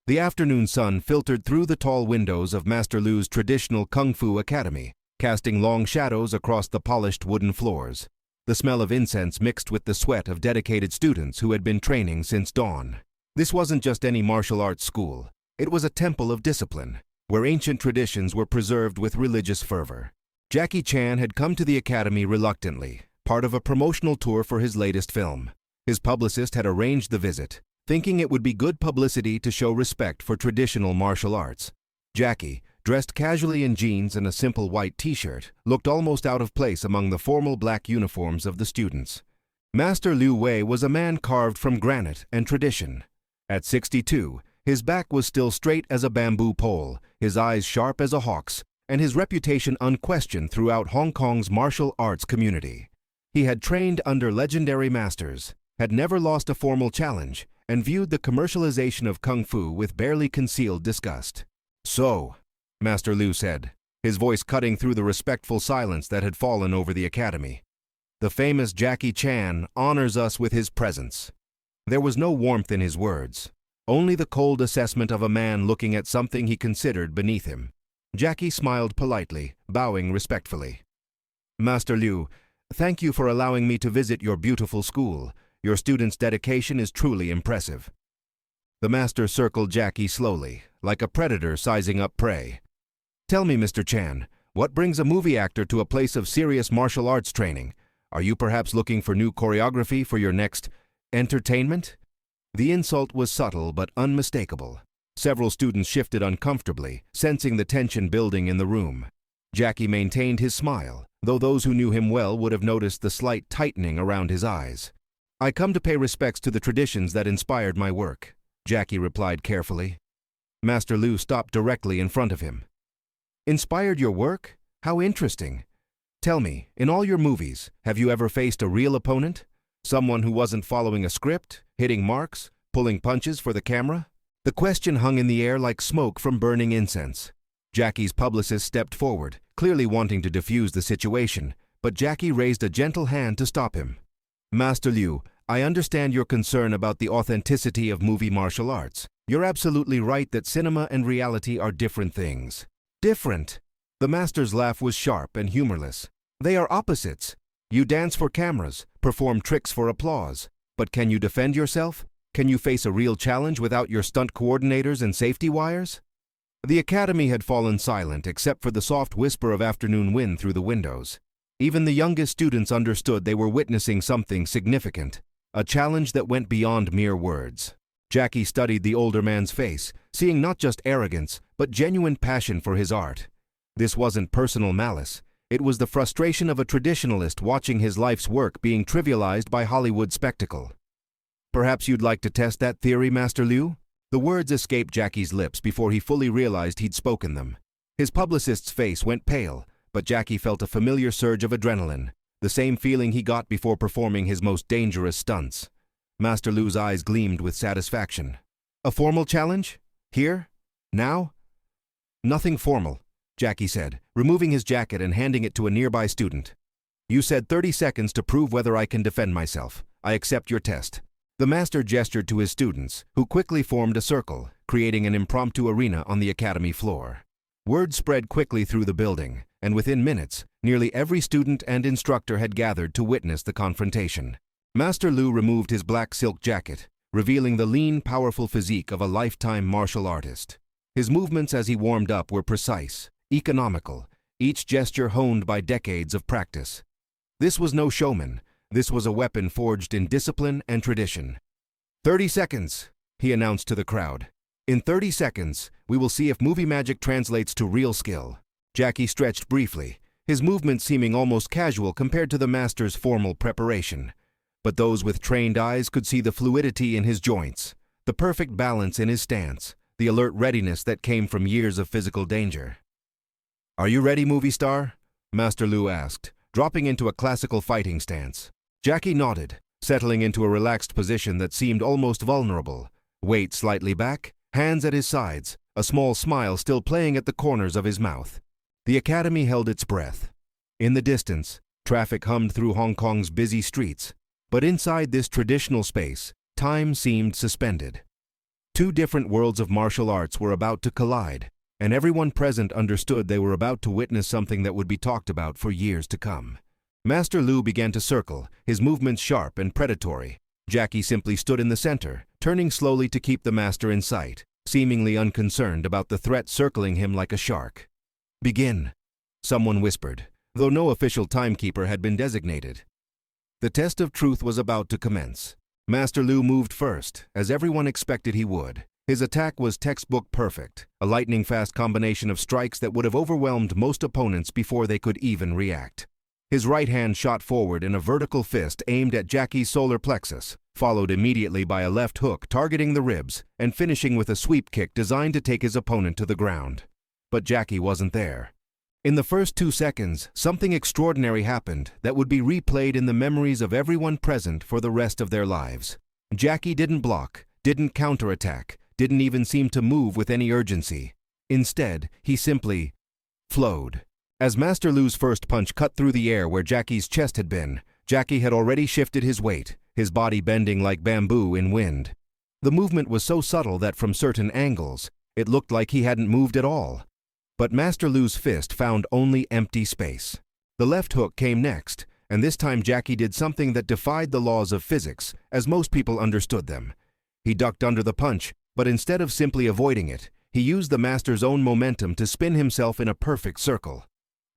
The afternoon sun filtered through the tall windows of Master Lu's traditional Kung Fu Academy, casting long shadows across the polished wooden floors. The smell of incense mixed with the sweat of dedicated students who had been training since dawn. This wasn't just any martial arts school. It was a temple of discipline, where ancient traditions were preserved with religious fervor. Jackie Chan had come to the academy reluctantly, part of a promotional tour for his latest film. His publicist had arranged the visit, thinking it would be good publicity to show respect for traditional martial arts. Jackie, dressed casually in jeans and a simple white t-shirt, looked almost out of place among the formal black uniforms of the students. Master Liu Wei was a man carved from granite and tradition. At 62, his back was still straight as a bamboo pole, his eyes sharp as a hawk's, and his reputation unquestioned throughout Hong Kong's martial arts community. He had trained under legendary masters, had never lost a formal challenge, and viewed the commercialization of Kung Fu with barely concealed disgust. "So," Master Liu said, his voice cutting through the respectful silence that had fallen over the academy. "The famous Jackie Chan honors us with his presence." There was no warmth in his words, only the cold assessment of a man looking at something he considered beneath him. Jackie smiled politely, bowing respectfully. "Master Liu, thank you for allowing me to visit your beautiful school. Your students' dedication is truly impressive." The master circled Jackie slowly, like a predator sizing up prey. "Tell me, Mr. Chan, what brings a movie actor to a place of serious martial arts training? Are you perhaps looking for new choreography for your next entertainment?" The insult was subtle but unmistakable. Several students shifted uncomfortably, sensing the tension building in the room. Jackie maintained his smile, though those who knew him well would have noticed the slight tightening around his eyes. "I come to pay respects to the traditions that inspired my work," Jackie replied carefully. Master Liu stopped directly in front of him. "Inspired your work? How interesting. Tell me, in all your movies, have you ever faced a real opponent? Someone who wasn't following a script, hitting marks, pulling punches for the camera?" The question hung in the air like smoke from burning incense. Jackie's publicist stepped forward, clearly wanting to defuse the situation, but Jackie raised a gentle hand to stop him. "Master Liu, I understand your concern about the authenticity of movie martial arts. You're absolutely right that cinema and reality are different things." "Different?" The master's laugh was sharp and humorless. "They are opposites. You dance for cameras, perform tricks for applause. But can you defend yourself? Can you face a real challenge without your stunt coordinators and safety wires?" The academy had fallen silent except for the soft whisper of afternoon wind through the windows. Even the youngest students understood they were witnessing something significant, a challenge that went beyond mere words. Jackie studied the older man's face, seeing not just arrogance, but genuine passion for his art. This wasn't personal malice. It was the frustration of a traditionalist watching his life's work being trivialized by Hollywood spectacle. "Perhaps you'd like to test that theory, Master Liu?" The words escaped Jackie's lips before he fully realized he'd spoken them. His publicist's face went pale, but Jackie felt a familiar surge of adrenaline, the same feeling he got before performing his most dangerous stunts. Master Liu's eyes gleamed with satisfaction. "A formal challenge? Here? Now?" "Nothing formal," Jackie said, removing his jacket and handing it to a nearby student. "You said 30 seconds to prove whether I can defend myself. I accept your test." The master gestured to his students, who quickly formed a circle, creating an impromptu arena on the academy floor. Word spread quickly through the building, and within minutes, nearly every student and instructor had gathered to witness the confrontation. Master Liu removed his black silk jacket, revealing the lean, powerful physique of a lifetime martial artist. His movements as he warmed up were precise, economical, each gesture honed by decades of practice. This was no showman. This was a weapon forged in discipline and tradition. 30 seconds, he announced to the crowd. "In 30 seconds, we will see if movie magic translates to real skill." Jackie stretched briefly, his movements seeming almost casual compared to the master's formal preparation. But those with trained eyes could see the fluidity in his joints, the perfect balance in his stance, the alert readiness that came from years of physical danger. "Are you ready, movie star?" Master Liu asked, dropping into a classical fighting stance. Jackie nodded, settling into a relaxed position that seemed almost vulnerable, weight slightly back, hands at his sides, a small smile still playing at the corners of his mouth. The academy held its breath. In the distance, traffic hummed through Hong Kong's busy streets, but inside this traditional space, time seemed suspended. Two different worlds of martial arts were about to collide, and everyone present understood they were about to witness something that would be talked about for years to come. Master Lu began to circle, his movements sharp and predatory. Jackie simply stood in the center, turning slowly to keep the master in sight, seemingly unconcerned about the threat circling him like a shark. "Begin," someone whispered, though no official timekeeper had been designated. The test of truth was about to commence. Master Lu moved first, as everyone expected he would. His attack was textbook perfect, a lightning-fast combination of strikes that would have overwhelmed most opponents before they could even react. His right hand shot forward in a vertical fist aimed at Jackie's solar plexus, followed immediately by a left hook targeting the ribs, and finishing with a sweep kick designed to take his opponent to the ground. But Jackie wasn't there. In the first 2 seconds, something extraordinary happened that would be replayed in the memories of everyone present for the rest of their lives. Jackie didn't block, didn't counterattack, didn't even seem to move with any urgency. Instead, he simply flowed. As Master Lu's first punch cut through the air where Jackie's chest had been, Jackie had already shifted his weight, his body bending like bamboo in wind. The movement was so subtle that from certain angles, it looked like he hadn't moved at all. But Master Lu's fist found only empty space. The left hook came next, and this time Jackie did something that defied the laws of physics, as most people understood them. He ducked under the punch, but instead of simply avoiding it, he used the master's own momentum to spin himself in a perfect circle.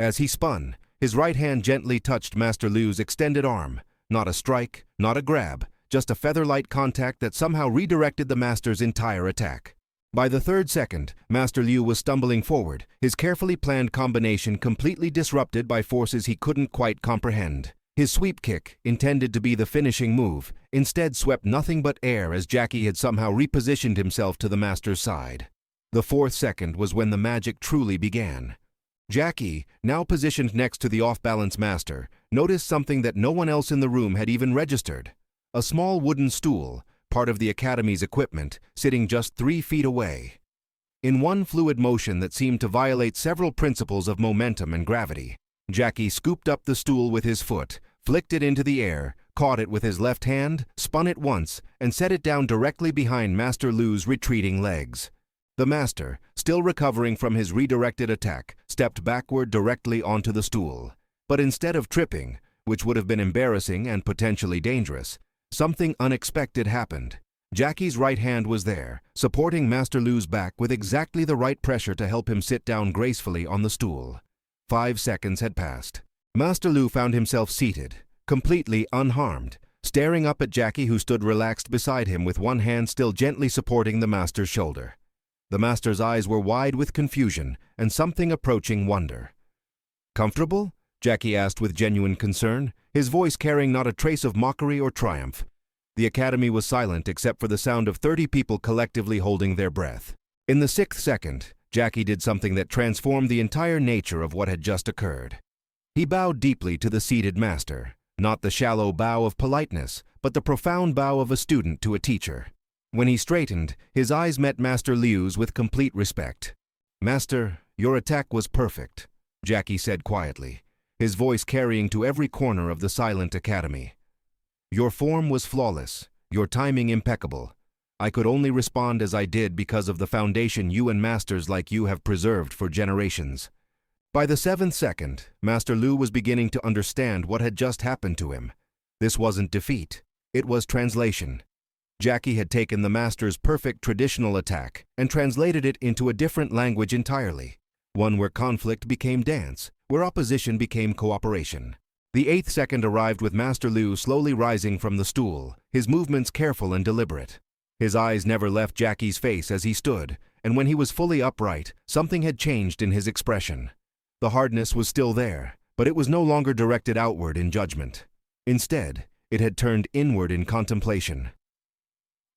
As he spun, his right hand gently touched Master Lu's extended arm. Not a strike, not a grab, just a feather-light contact that somehow redirected the master's entire attack. By the 3rd second, Master Lu was stumbling forward, his carefully planned combination completely disrupted by forces he couldn't quite comprehend. His sweep kick, intended to be the finishing move, instead swept nothing but air as Jackie had somehow repositioned himself to the master's side. The 4th second was when the magic truly began. Jackie, now positioned next to the off-balance master, noticed something that no one else in the room had even registered. A small wooden stool, part of the Academy's equipment, sitting just 3 feet away. In one fluid motion that seemed to violate several principles of momentum and gravity, Jackie scooped up the stool with his foot, flicked it into the air, caught it with his left hand, spun it once, and set it down directly behind Master Lu's retreating legs. The master, still recovering from his redirected attack, stepped backward directly onto the stool. But instead of tripping, which would have been embarrassing and potentially dangerous, something unexpected happened. Jackie's right hand was there, supporting Master Lu's back with exactly the right pressure to help him sit down gracefully on the stool. 5 seconds had passed. Master Lu found himself seated, completely unharmed, staring up at Jackie, who stood relaxed beside him with one hand still gently supporting the master's shoulder. The master's eyes were wide with confusion and something approaching wonder. "Comfortable?" Jackie asked with genuine concern, his voice carrying not a trace of mockery or triumph. The Academy was silent except for the sound of 30 people collectively holding their breath. In the 6th second, Jackie did something that transformed the entire nature of what had just occurred. He bowed deeply to the seated master, not the shallow bow of politeness, but the profound bow of a student to a teacher. When he straightened, his eyes met Master Lu's with complete respect. "Master, your attack was perfect," Jackie said quietly, his voice carrying to every corner of the silent academy. "Your form was flawless, your timing impeccable. I could only respond as I did because of the foundation you and masters like you have preserved for generations." By the 7th second, Master Lu was beginning to understand what had just happened to him. This wasn't defeat, it was translation. Jackie had taken the master's perfect traditional attack and translated it into a different language entirely, one where conflict became dance, where opposition became cooperation. The 8th second arrived with Master Lu slowly rising from the stool, his movements careful and deliberate. His eyes never left Jackie's face as he stood, and when he was fully upright, something had changed in his expression. The hardness was still there, but it was no longer directed outward in judgment. Instead, it had turned inward in contemplation.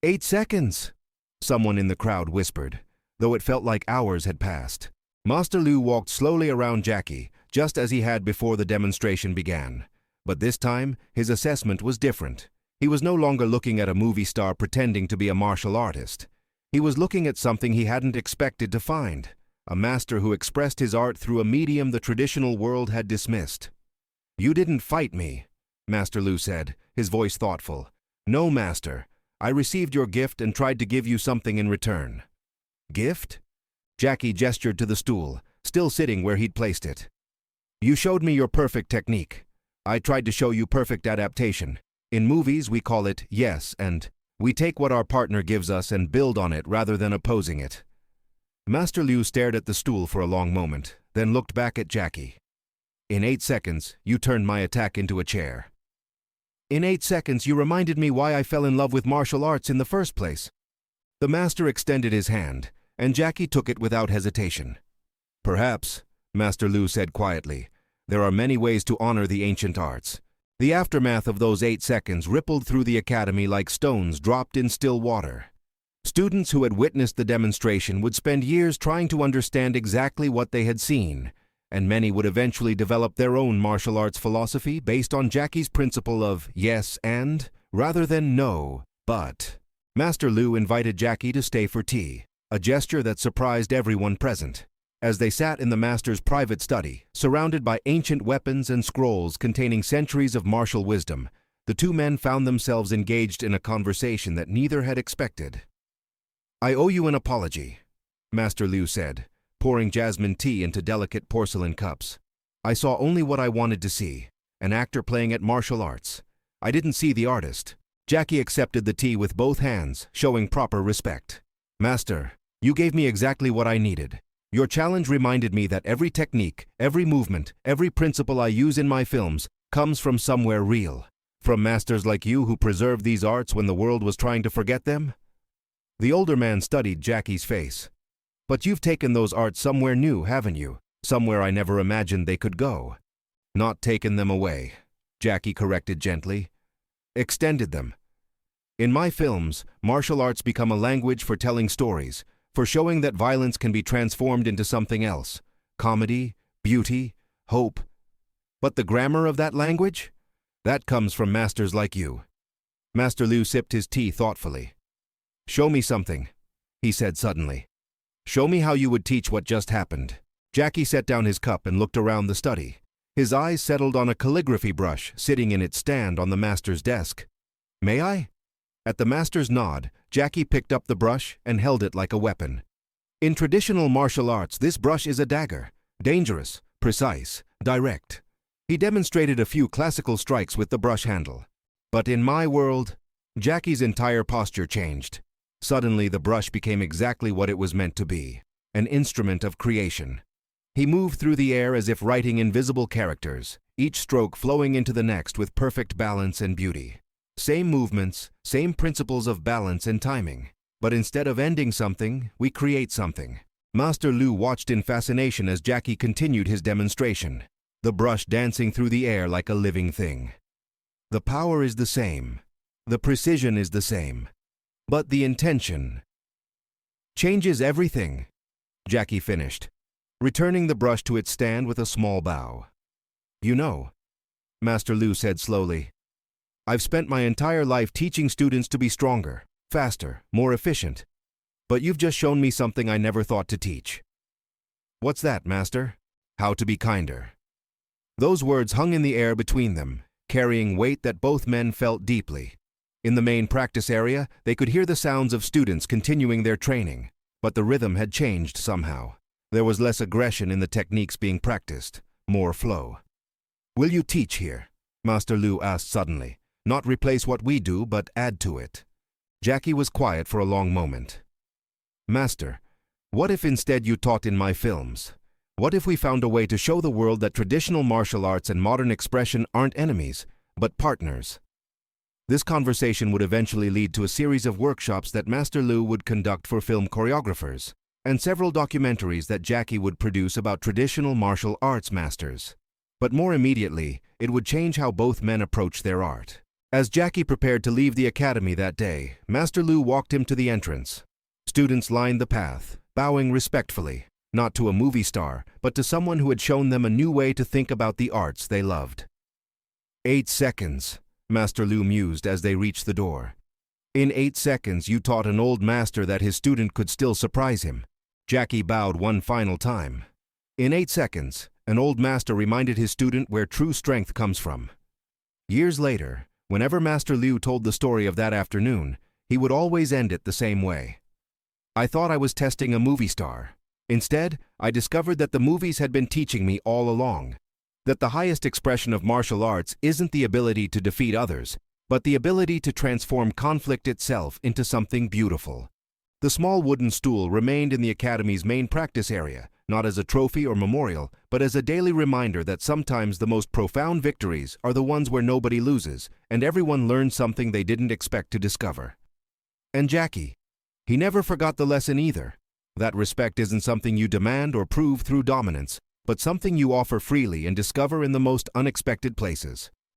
8 seconds, someone in the crowd whispered, though it felt like hours had passed. Master Lu walked slowly around Jackie, just as he had before the demonstration began. But this time, his assessment was different. He was no longer looking at a movie star pretending to be a martial artist. He was looking at something he hadn't expected to find, a master who expressed his art through a medium the traditional world had dismissed. "You didn't fight me," Master Lu said, his voice thoughtful. "No, master. I received your gift and tried to give you something in return." "Gift?" Jackie gestured to the stool, still sitting where he'd placed it. "You showed me your perfect technique. I tried to show you perfect adaptation. In movies, we call it yes and we take what our partner gives us and build on it rather than opposing it." Master Liu stared at the stool for a long moment, then looked back at Jackie. "In 8 seconds, you turned my attack into a chair. In 8 seconds, you reminded me why I fell in love with martial arts in the first place." The master extended his hand, and Jackie took it without hesitation. "Perhaps," Master Liu said quietly, "there are many ways to honor the ancient arts." The aftermath of those 8 seconds rippled through the academy like stones dropped in still water. Students who had witnessed the demonstration would spend years trying to understand exactly what they had seen, and many would eventually develop their own martial arts philosophy based on Jackie's principle of yes and rather than no, but. Master Liu invited Jackie to stay for tea, a gesture that surprised everyone present. As they sat in the master's private study, surrounded by ancient weapons and scrolls containing centuries of martial wisdom, the two men found themselves engaged in a conversation that neither had expected. "I owe you an apology," Master Liu said, pouring jasmine tea into delicate porcelain cups. "I saw only what I wanted to see, an actor playing at martial arts. I didn't see the artist." Jackie accepted the tea with both hands, showing proper respect. "Master, you gave me exactly what I needed. Your challenge reminded me that every technique, every movement, every principle I use in my films comes from somewhere real, from masters like you who preserved these arts when the world was trying to forget them." The older man studied Jackie's face. "But you've taken those arts somewhere new, haven't you? Somewhere I never imagined they could go." "Not taken them away," Jackie corrected gently. "Extended them. In my films, martial arts become a language for telling stories, for showing that violence can be transformed into something else, comedy, beauty, hope. But the grammar of that language? That comes from masters like you." Master Liu sipped his tea thoughtfully. "Show me something," he said suddenly. "Show me how you would teach what just happened." Jackie set down his cup and looked around the study. His eyes settled on a calligraphy brush sitting in its stand on the master's desk. "May I?" At the master's nod, Jackie picked up the brush and held it like a weapon. In traditional martial arts, this brush is a dagger, dangerous, precise, direct. He demonstrated a few classical strikes with the brush handle. But in my world, Jackie's entire posture changed. Suddenly, the brush became exactly what it was meant to be, an instrument of creation. He moved through the air as if writing invisible characters, each stroke flowing into the next with perfect balance and beauty. Same movements, same principles of balance and timing. But instead of ending something, we create something. Master Liu watched in fascination as Jackie continued his demonstration, the brush dancing through the air like a living thing. The power is the same. The precision is the same. But the intention changes everything, Jackie finished, returning the brush to its stand with a small bow. "You know," Master Liu said slowly, "I've spent my entire life teaching students to be stronger, faster, more efficient. But you've just shown me something I never thought to teach." "What's that, Master?" "How to be kinder." Those words hung in the air between them, carrying weight that both men felt deeply. In the main practice area, they could hear the sounds of students continuing their training, but the rhythm had changed somehow. There was less aggression in the techniques being practiced, more flow. "Will you teach here?" Master Liu asked suddenly. "Not replace what we do, but add to it." Jackie was quiet for a long moment. "Master, what if instead you taught in my films? What if we found a way to show the world that traditional martial arts and modern expression aren't enemies, but partners?" This conversation would eventually lead to a series of workshops that Master Liu would conduct for film choreographers, and several documentaries that Jackie would produce about traditional martial arts masters. But more immediately, it would change how both men approached their art. As Jackie prepared to leave the academy that day, Master Liu walked him to the entrance. Students lined the path, bowing respectfully, not to a movie star, but to someone who had shown them a new way to think about the arts they loved. 8 seconds, Master Liu mused as they reached the door. "In 8 seconds, you taught an old master that his student could still surprise him." Jackie bowed one final time. In 8 seconds, an old master reminded his student where true strength comes from. Years later, whenever Master Liu told the story of that afternoon, he would always end it the same way. I thought I was testing a movie star. Instead, I discovered that the movies had been teaching me all along. That the highest expression of martial arts isn't the ability to defeat others, but the ability to transform conflict itself into something beautiful. The small wooden stool remained in the Academy's main practice area, not as a trophy or memorial, but as a daily reminder that sometimes the most profound victories are the ones where nobody loses, and everyone learns something they didn't expect to discover. And Jackie, he never forgot the lesson either. That respect isn't something you demand or prove through dominance, but something you offer freely and discover in the most unexpected places.